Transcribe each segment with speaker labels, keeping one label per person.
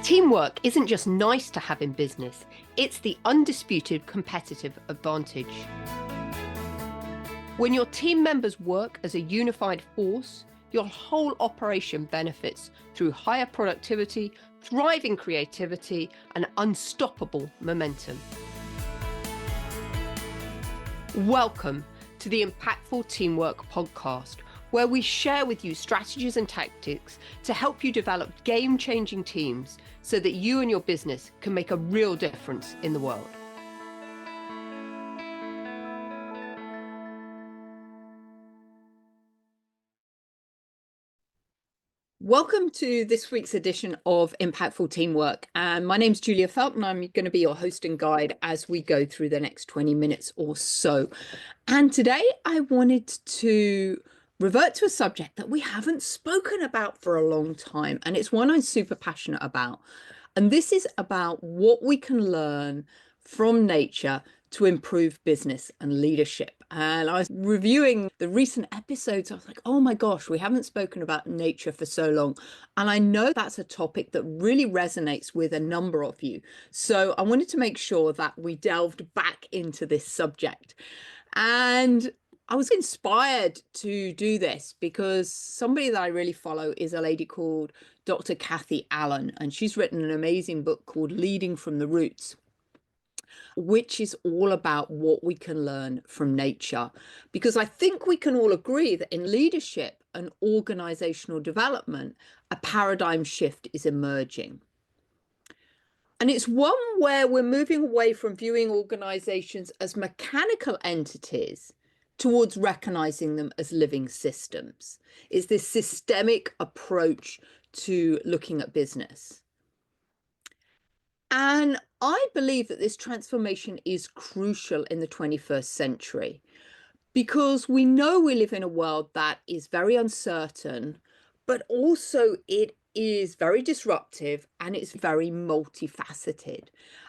Speaker 1: Teamwork isn't just nice to have in business, it's the undisputed competitive advantage. When your team members work as a unified force, your whole operation benefits through higher productivity, thriving creativity, and unstoppable momentum. Welcome to the Impactful Teamwork Podcast, where we share with you strategies and tactics to help you develop game-changing teams so that you and your business can make a real difference in the world. Welcome to this week's edition of Impactful Teamwork. And my name's Julia Felton. I'm going to be your host and guide as we go through the next 20 minutes or so. And today I wanted to revert to a subject that we haven't spoken about for a long time. And it's one I'm super passionate about. And this is about what we can learn from nature to improve business and leadership. And I was reviewing the recent episodes. I was like, oh my gosh, we haven't spoken about nature for so long. And I know that's a topic that really resonates with a number of you. So I wanted to make sure that we delved back into this subject. And I was inspired to do this because somebody that I really follow is a lady called Dr. Kathy Allen, and she's written an amazing book called Leading from the Roots, which is all about what we can learn from nature. Because I think we can all agree that in leadership and organizational development, a paradigm shift is emerging. And it's one where we're moving away from viewing organizations as mechanical entities towards recognizing them as living systems. It's this systemic approach to looking at business. And I believe that this transformation is crucial in the 21st century because we know we live in a world that is very uncertain, but also it is very disruptive and it's very multifaceted.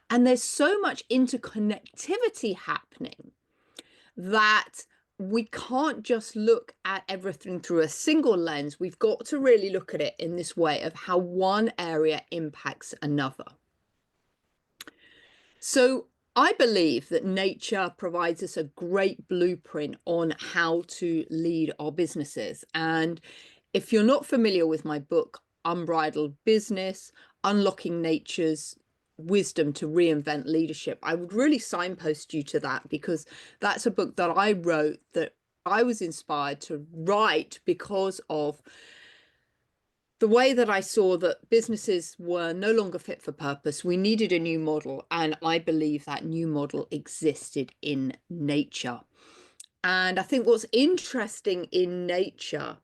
Speaker 1: And there's so much interconnectivity happening that we can't just look at everything through a single lens. We've got to really look at it in this way of how one area impacts another. So I believe that nature provides us a great blueprint on how to lead our businesses. And if you're not familiar with my book, Unbridled Business, Unlocking Nature's Wisdom to Reinvent Leadership, I would really signpost you to that because that's a book that I wrote that I was inspired to write because of the way that I saw that businesses were no longer fit for purpose. We needed a new model, and I believe that new model existed in nature. And I think what's interesting in nature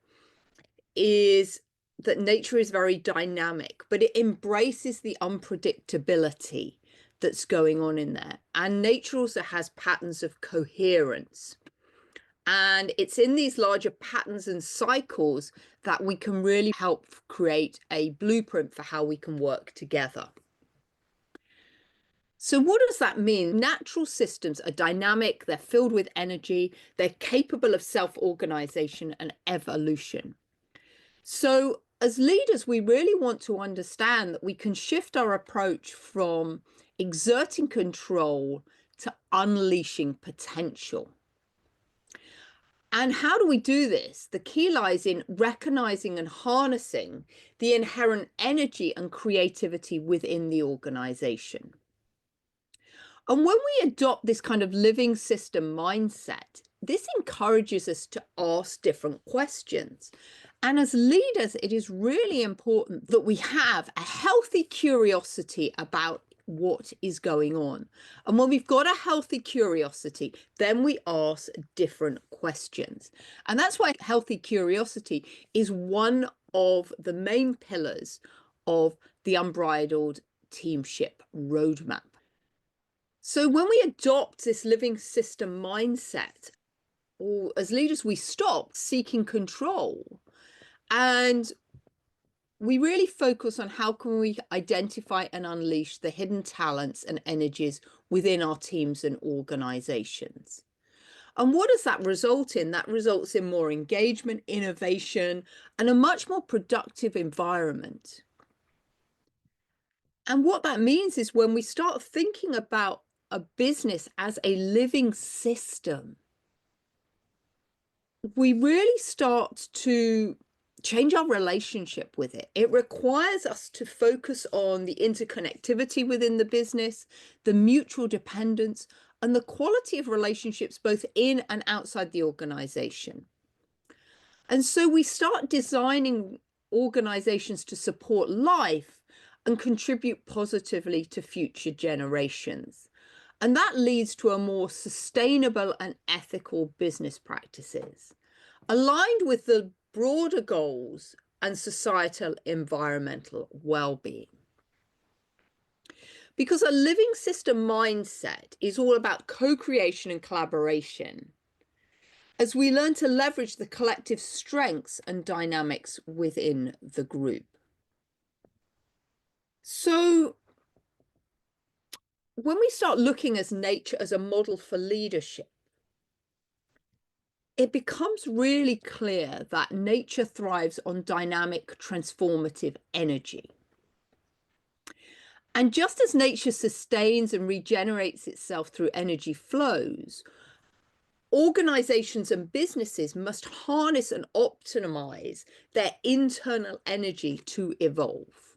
Speaker 1: is that nature is very dynamic, but it embraces the unpredictability that's going on in there. And nature also has patterns of coherence. And it's in these larger patterns and cycles that we can really help create a blueprint for how we can work together. So what does that mean? Natural systems are dynamic, they're filled with energy, they're capable of self-organization and evolution. So as leaders, we really want to understand that we can shift our approach from exerting control to unleashing potential. And how do we do this? The key lies in recognizing and harnessing the inherent energy and creativity within the organization. And when we adopt this kind of living system mindset, this encourages us to ask different questions. And as leaders, it is really important that we have a healthy curiosity about what is going on. And when we've got a healthy curiosity, then we ask different questions. And that's why healthy curiosity is one of the main pillars of the Unbridled Teamship Roadmap. So when we adopt this living system mindset, or as leaders, we stop seeking control and we really focus on how can we identify and unleash the hidden talents and energies within our teams and organizations. And what does that result in? That results in more engagement, innovation, and a much more productive environment. And what that means is when we start thinking about a business as a living system, we really start to change our relationship with it. It requires us to focus on the interconnectivity within the business, the mutual dependence, and the quality of relationships both in and outside the organization. And so we start designing organizations to support life and contribute positively to future generations. And that leads to a more sustainable and ethical business practices, aligned with the broader goals and societal environmental well-being. Because a living system mindset is all about co-creation and collaboration, as we learn to leverage the collective strengths and dynamics within the group. So when we start looking at nature as a model for leadership, it becomes really clear that nature thrives on dynamic, transformative energy. And just as nature sustains and regenerates itself through energy flows, organizations and businesses must harness and optimize their internal energy to evolve.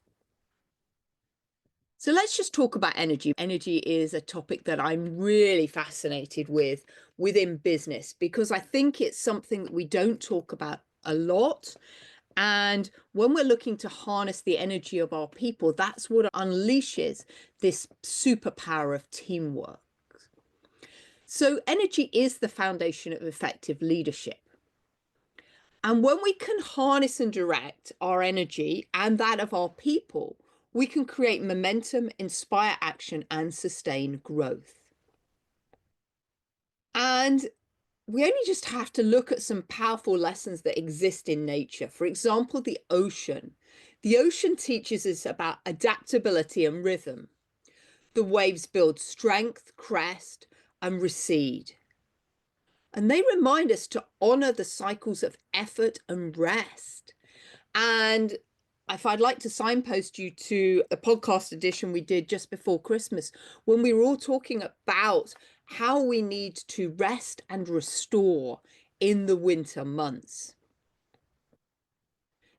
Speaker 1: So let's just talk about energy. Energy is a topic that I'm really fascinated with within business, because I think it's something that we don't talk about a lot. And when we're looking to harness the energy of our people, that's what unleashes this superpower of teamwork. So energy is the foundation of effective leadership. And when we can harness and direct our energy and that of our people, we can create momentum, inspire action, and sustain growth. And we only just have to look at some powerful lessons that exist in nature. For example, the ocean. The ocean teaches us about adaptability and rhythm. The waves build strength, crest, and recede. And they remind us to honor the cycles of effort and rest. And if I'd like to signpost you to a podcast edition we did just before Christmas, when we were all talking about how we need to rest and restore in the winter months.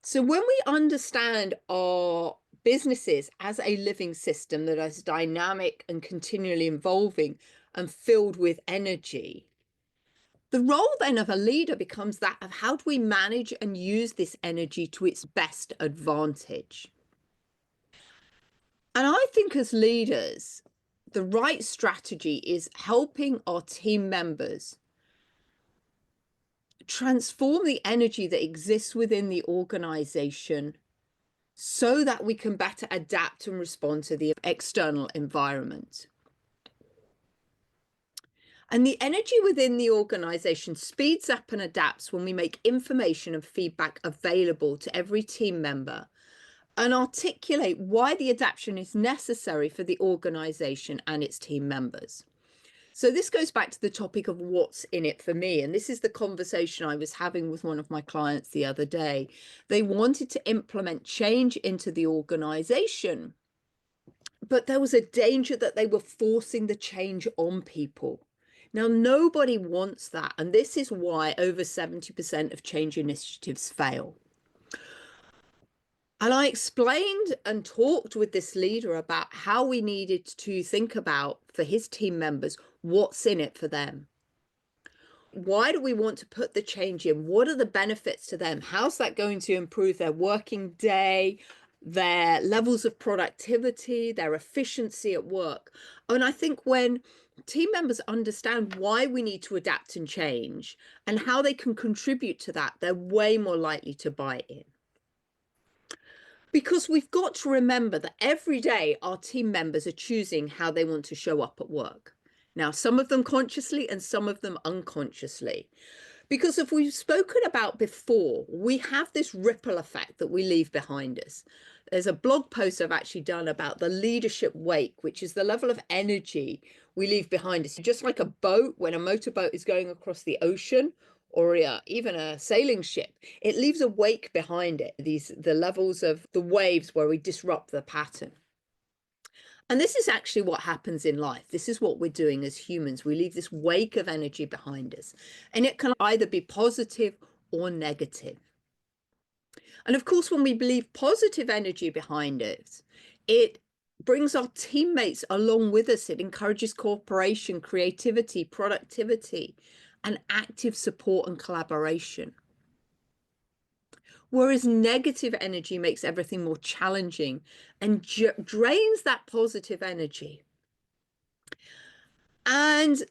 Speaker 1: So when we understand our businesses as a living system that is dynamic and continually evolving and filled with energy, the role then of a leader becomes that of how do we manage and use this energy to its best advantage. And I think as leaders, the right strategy is helping our team members transform the energy that exists within the organization so that we can better adapt and respond to the external environment. And the energy within the organization speeds up and adapts when we make information and feedback available to every team member and articulate why the adaptation is necessary for the organization and its team members. So this goes back to the topic of what's in it for me. And this is the conversation I was having with one of my clients the other day. They wanted to implement change into the organization, but there was a danger that they were forcing the change on people. Now, nobody wants that. And this is why over 70% of change initiatives fail. And I explained and talked with this leader about how we needed to think about, for his team members, what's in it for them. Why do we want to put the change in? What are the benefits to them? How's that going to improve their working day, their levels of productivity, their efficiency at work? And I think when team members understand why we need to adapt and change and how they can contribute to that, they're way more likely to buy in. Because we've got to remember that every day our team members are choosing how they want to show up at work. Now, some of them consciously and some of them unconsciously. Because if we've spoken about before, we have this ripple effect that we leave behind us. There's a blog post I've actually done about the leadership wake, which is the level of energy we leave behind us. Just like a boat, when a motorboat is going across the ocean, or even a sailing ship, it leaves a wake behind it. The levels of the waves where we disrupt the pattern. And this is actually what happens in life. This is what we're doing as humans. We leave this wake of energy behind us, and it can either be positive or negative. And of course, when we leave positive energy behind us, it brings our teammates along with us. It encourages cooperation, creativity, productivity, and active support and collaboration. Whereas negative energy makes everything more challenging and drains that positive energy. And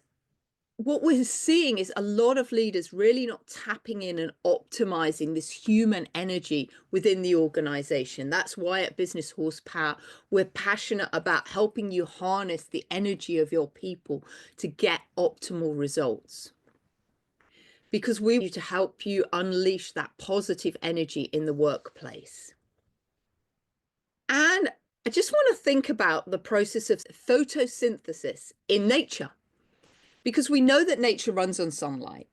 Speaker 1: what we're seeing is a lot of leaders really not tapping in and optimizing this human energy within the organization. That's why at Business Horsepower, we're passionate about helping you harness the energy of your people to get optimal results. Because we want to help you unleash that positive energy in the workplace. And I just want to think about the process of photosynthesis in nature, because we know that nature runs on sunlight.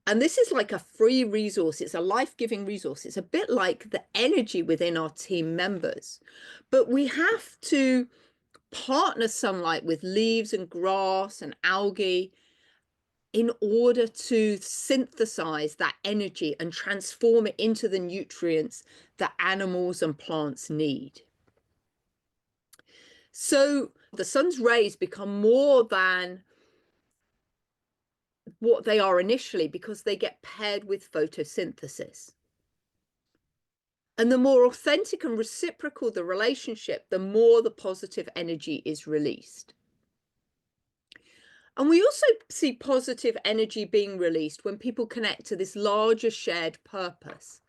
Speaker 1: And this is like a free resource. It's a life-giving resource. It's a bit like the energy within our team members. But we have to partner sunlight with leaves and grass and algae in order to synthesize that energy and transform it into the nutrients that animals and plants need. So the sun's rays become more than what they are initially because they get paired with photosynthesis. And the more authentic and reciprocal the relationship, the more the positive energy is released. And we also see positive energy being released when people connect to this larger shared purpose.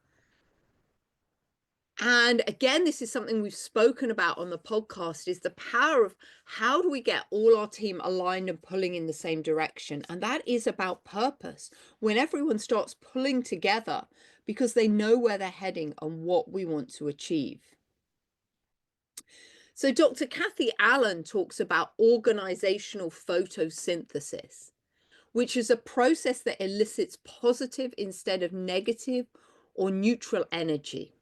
Speaker 1: And again, this is something we've spoken about on the podcast, is the power of how do we get all our team aligned and pulling in the same direction? And that is about purpose. When everyone starts pulling together because they know where they're heading and what we want to achieve. So Dr. Kathy Allen talks about organizational photosynthesis, which is a process that elicits positive instead of negative or neutral energy.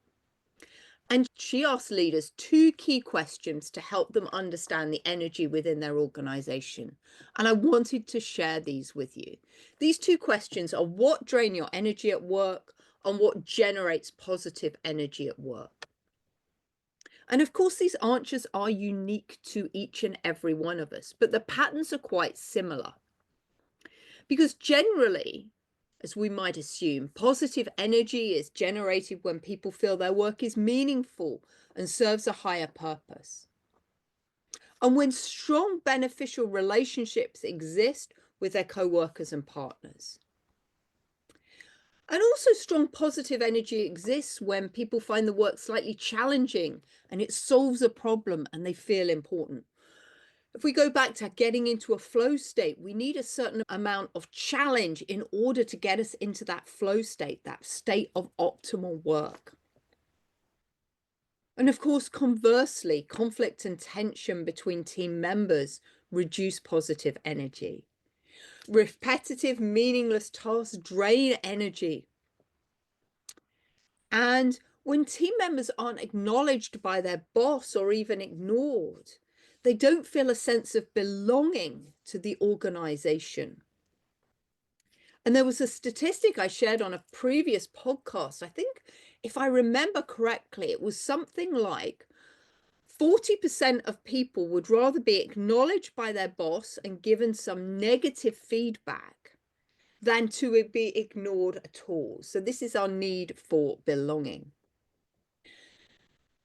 Speaker 1: And she asked leaders 2 key questions to help them understand the energy within their organization. And I wanted to share these with you. These 2 questions are what drains your energy at work and what generates positive energy at work. And of course, these answers are unique to each and every one of us, but the patterns are quite similar. Because generally, as we might assume, positive energy is generated when people feel their work is meaningful and serves a higher purpose. And when strong beneficial relationships exist with their co-workers and partners. And also strong positive energy exists when people find the work slightly challenging and it solves a problem and they feel important. If we go back to getting into a flow state, we need a certain amount of challenge in order to get us into that flow state, that state of optimal work. And of course, conversely, conflict and tension between team members reduce positive energy. Repetitive, meaningless tasks drain energy. And when team members aren't acknowledged by their boss or even ignored, they don't feel a sense of belonging to the organization. And there was a statistic I shared on a previous podcast. I think, if I remember correctly, it was something like 40% of people would rather be acknowledged by their boss and given some negative feedback than to be ignored at all. So this is our need for belonging.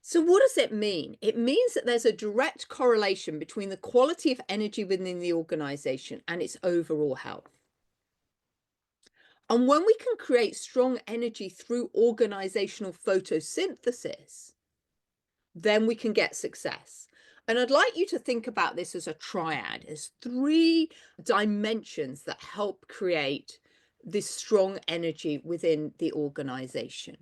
Speaker 1: So what does it mean? It means that there's a direct correlation between the quality of energy within the organization and its overall health. And when we can create strong energy through organizational photosynthesis, then we can get success. And I'd like you to think about this as a triad, as 3 dimensions that help create this strong energy within the organization.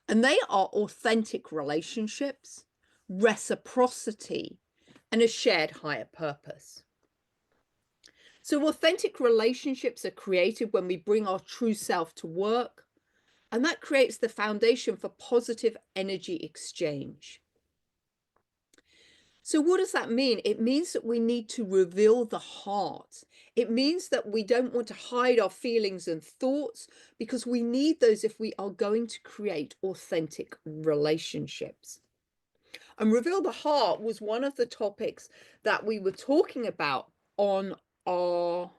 Speaker 1: And they are authentic relationships, reciprocity, and a shared higher purpose. So authentic relationships are created when we bring our true self to work, and that creates the foundation for positive energy exchange. So what does that mean? It means that we need to reveal the heart. It means that we don't want to hide our feelings and thoughts because we need those if we are going to create authentic relationships. And reveal the heart was one of the topics that we were talking about on our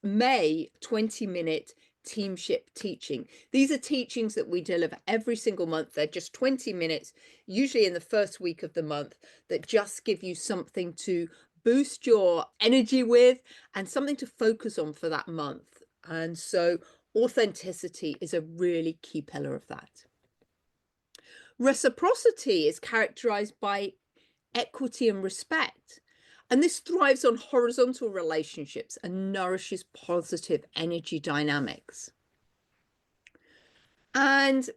Speaker 1: May 20-minute teamship teaching. These are teachings that we deliver every single month. They're just 20 minutes, usually in the first week of the month, that just give you something to boost your energy with and something to focus on for that month. And so authenticity is a really key pillar of that. Reciprocity is characterized by equity and respect. And this thrives on horizontal relationships and nourishes positive energy dynamics. And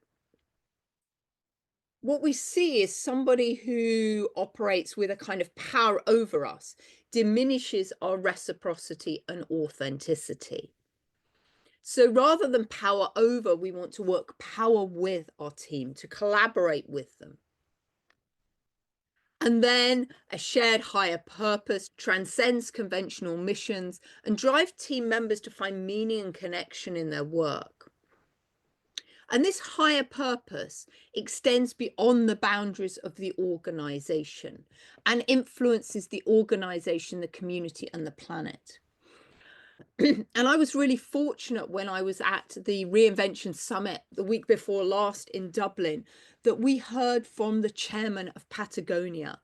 Speaker 1: what we see is somebody who operates with a kind of power over us diminishes our reciprocity and authenticity. So rather than power over, we want to work power with our team, to collaborate with them. And then a shared higher purpose transcends conventional missions and drives team members to find meaning and connection in their work. And this higher purpose extends beyond the boundaries of the organization and influences the organization, the community, and the planet. And I was really fortunate when I was at the Reinvention Summit the week before last in Dublin that we heard from the chairman of Patagonia.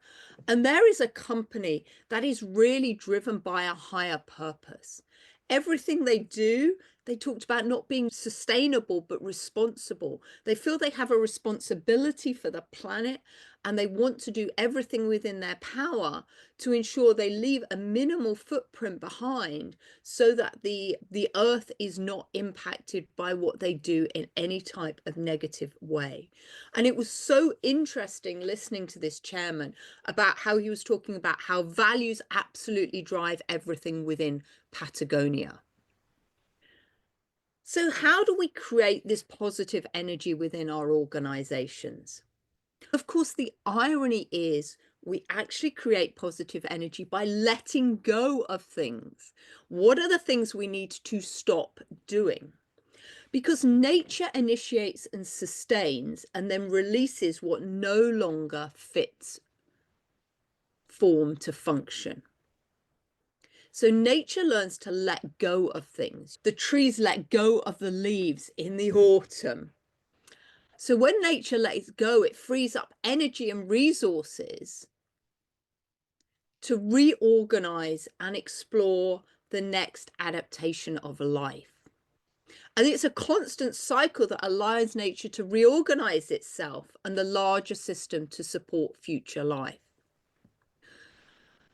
Speaker 1: And there is a company that is really driven by a higher purpose. Everything they do, they talked about not being sustainable, but responsible. They feel they have a responsibility for the planet and they want to do everything within their power to ensure they leave a minimal footprint behind so that the earth is not impacted by what they do in any type of negative way. And it was so interesting listening to this chairman about how he was talking about how values absolutely drive everything within Patagonia. So how do we create this positive energy within our organizations? Of course, the irony is we actually create positive energy by letting go of things. What are the things we need to stop doing? Because nature initiates and sustains and then releases what no longer fits form to function. So nature learns to let go of things. The trees let go of the leaves in the autumn. So when nature lets go, it frees up energy and resources to reorganize and explore the next adaptation of life. And it's a constant cycle that allows nature to reorganize itself and the larger system to support future life.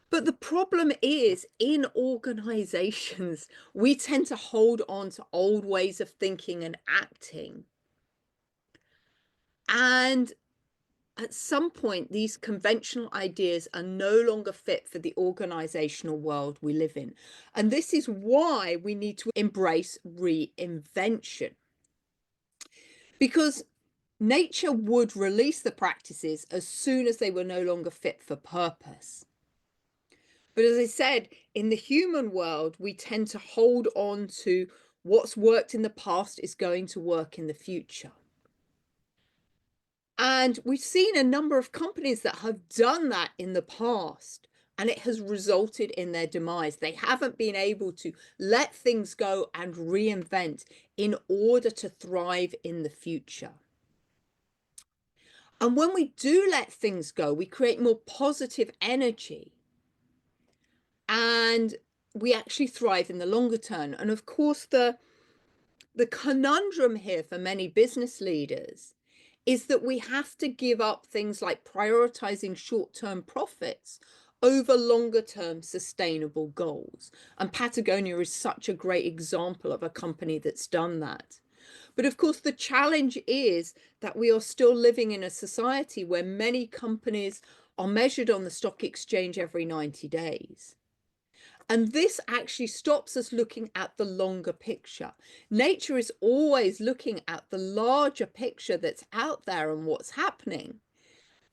Speaker 1: But the problem is in organizations, we tend to hold on to old ways of thinking and acting. And at some point, these conventional ideas are no longer fit for the organizational world we live in. And this is why we need to embrace reinvention. Because nature would release the practices as soon as they were no longer fit for purpose. But as I said, in the human world, we tend to hold on to what's worked in the past is going to work in the future. And we've seen a number of companies that have done that in the past, and it has resulted in their demise. They haven't been able to let things go and reinvent in order to thrive in the future. And when we do let things go, we create more positive energy and we actually thrive in the longer term. And of course, the conundrum here for many business leaders is that we have to give up things like prioritizing short-term profits over longer-term sustainable goals. And Patagonia is such a great example of a company that's done that. But of course, the challenge is that we are still living in a society where many companies are measured on the stock exchange every 90 days. And this actually stops us looking at the longer picture. Nature is always looking at the larger picture that's out there and what's happening.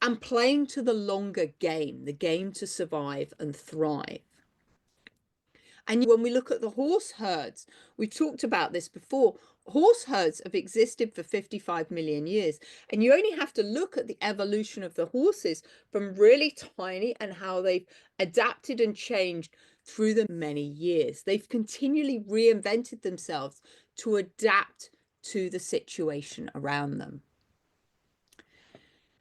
Speaker 1: and playing to the longer game, the game to survive and thrive. And when we look at the horse herds, we talked about this before, horse herds have existed for 55 million years. And you only have to look at the evolution of the horses from really tiny and how they've adapted and changed through the many years. They've continually reinvented themselves to adapt to the situation around them.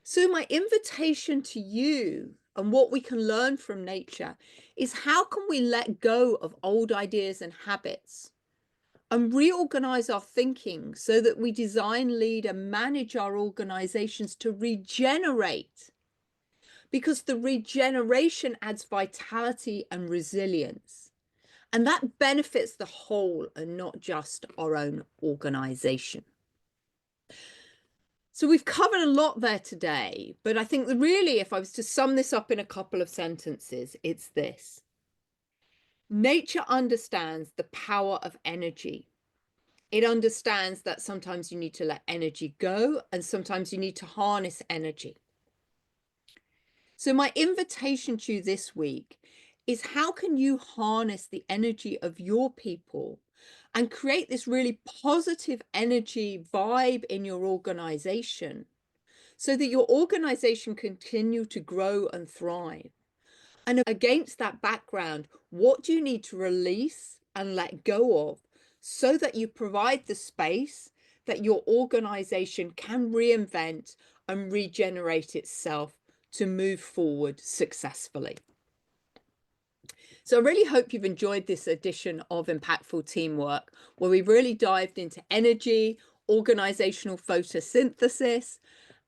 Speaker 1: So my invitation to you and what we can learn from nature is how can we let go of old ideas and habits and reorganize our thinking so that we design, lead, and manage our organizations to regenerate? Because the regeneration adds vitality and resilience, and that benefits the whole and not just our own organization. So we've covered a lot there today, but I think that really, if I was to sum this up in a couple of sentences, it's this. Nature understands the power of energy. It understands that sometimes you need to let energy go and sometimes you need to harness energy. So my invitation to you this week is how can you harness the energy of your people and create this really positive energy vibe in your organization so that your organization continue to grow and thrive? And against that background, what do you need to release and let go of so that you provide the space that your organization can reinvent and regenerate itself to move forward successfully? So I really hope you've enjoyed this edition of Impactful Teamwork, where we really dived into energy, organizational photosynthesis,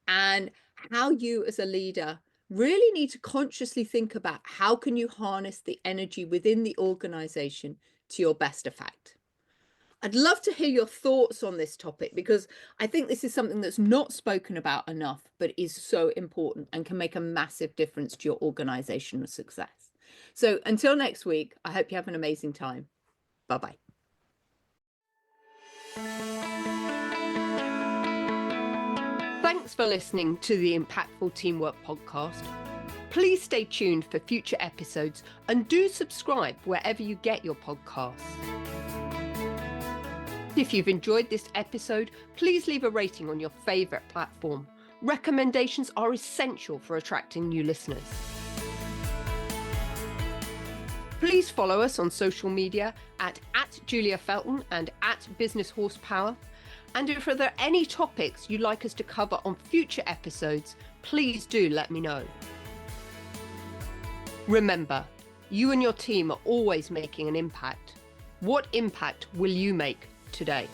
Speaker 1: and how you as a leader really need to consciously think about how can you harness the energy within the organization to your best effect. I'd love to hear your thoughts on this topic because I think this is something that's not spoken about enough, but is so important and can make a massive difference to your organizational success. So until next week, I hope you have an amazing time. Bye-bye. Thanks for listening to the Impactful Teamwork podcast. Please stay tuned for future episodes and do subscribe wherever you get your podcasts. If you've enjoyed this episode, please leave a rating on your favorite platform. Recommendations are essential for attracting new listeners. Please follow us on social media at Julia Felton and at Business Horsepower. And if there are any topics you'd like us to cover on future episodes, please do let me know. Remember, you and your team are always making an impact. What impact will you make today?